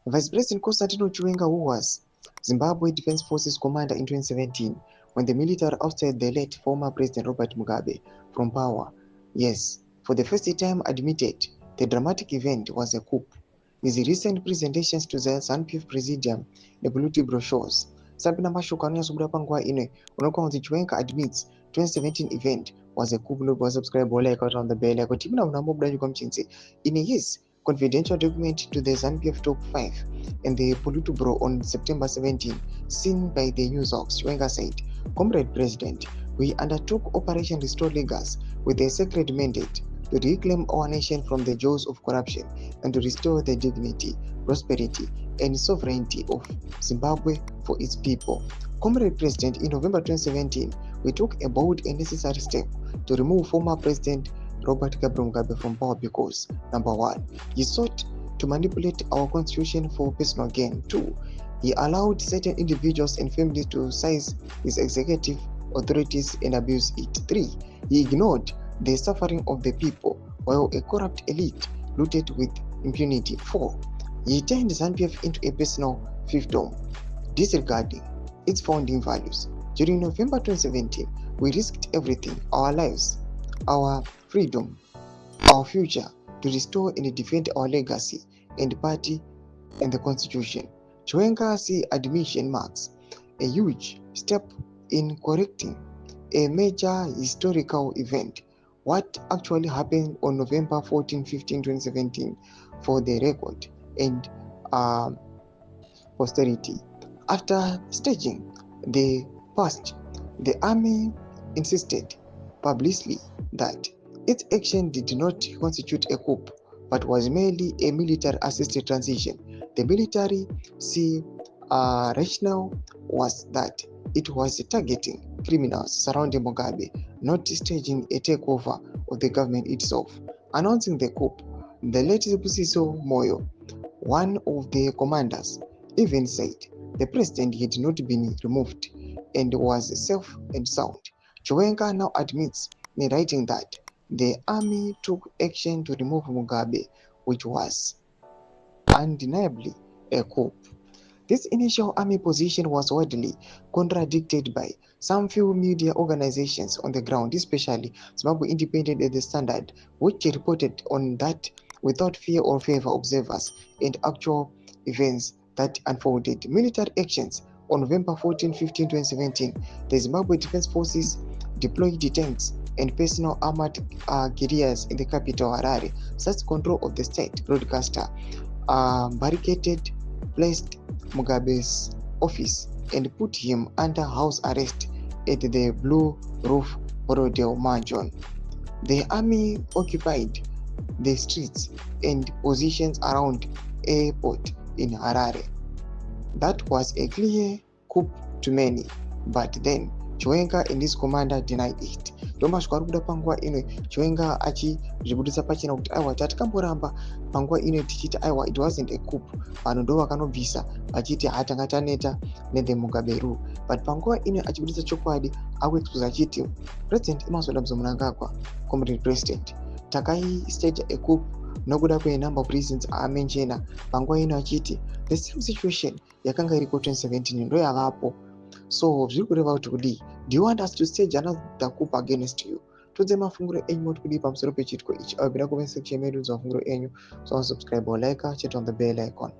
Vice President Constantino Chiwenga, who was Zimbabwe Defense Forces commander in 2017 when the military ousted the late former President Robert Mugabe from power, yes, for the first time admitted the dramatic event was a coup. His recent presentations to the ZANU-PF Presidium nebuluti brochures sabina mashuka anoyasobuda panguva ino unokuva kunzi Chiwenga admits 2017 event was a coup. Nobody subscribe or like out on the bell like timina unambobuda chikwamchinzi in his confidential document to the ZANU-PF Top 5 and the Politburo on September 17, seen by the Newsbox. Chiwenga said, Comrade President, we undertook Operation Restore Lagos with a sacred mandate to reclaim our nation from the jaws of corruption and to restore the dignity, prosperity, and sovereignty of Zimbabwe for its people. Comrade President, in November 2017, we took a bold and necessary step to remove former President Robert Mugabe from power because, number one, he sought to manipulate our constitution for personal gain. 2. He allowed certain individuals and families to seize his executive authorities and abuse it. 3. He ignored the suffering of the people while a corrupt elite looted with impunity. 4. He turned ZANU-PF into a personal fiefdom, disregarding its founding values. During November 2017, we risked everything, our lives, our freedom, our future, to restore and defend our legacy and party and the constitution. Chiwenga's admission marks a huge step in correcting a major historical event. What actually happened on November 14, 15, 2017 for the record and posterity. After staging the past, the army insisted publicly that its action did not constitute a coup, but was merely a military-assisted transition. The military's rationale was that it was targeting criminals surrounding Mugabe, not staging a takeover of the government itself. Announcing the coup, the late Busiso Moyo, one of the commanders, even said the president had not been removed and was safe and sound. Chiwenga now admits in writing that the army took action to remove Mugabe, which was undeniably a coup. This initial army position was widely contradicted by some few media organizations on the ground, especially Zimbabwe Independent and The Standard, which reported on that without fear or favor observers and actual events that unfolded. Military actions on November 14, 15, 2017, the Zimbabwe Defense Forces deployed tanks and personal armored guerrillas in the capital Harare. Such control of the state broadcaster barricaded, placed Mugabe's office and put him under house arrest at the Blue Roof Hotel Mansion. The army occupied the streets and positions around airport in Harare. That was a clear coup to many, but then Chiwenga and his commander denied it. Ndomasvika ari kuda panguva ino Chiwenga achizvibudisa pachena kuti aiwa tatikamboramba panguva ino tichiti aiwa it wasn't a coup, vanhu ndo vakanobvisa vachiti hatanga taneta nethe Mugabe rule, but panguva ino achibudisa chokwadi akuexposa achiti president eMazodamzo Mnangagwa, comrade president, takaistage a coup nokuda kwenumber of reasons aamenchena panguva ino achiti the same situation yakanga iriko 2017 ndo yavapo. So zviri kureva kuti kudii? Do you want us to stage another coup against you? Tudze mafunguro enyu moti kudii pamusoro pechitiko ichi. Abvira comment section medu mafunguro enyu. So subscribe or like, chat on the bell icon.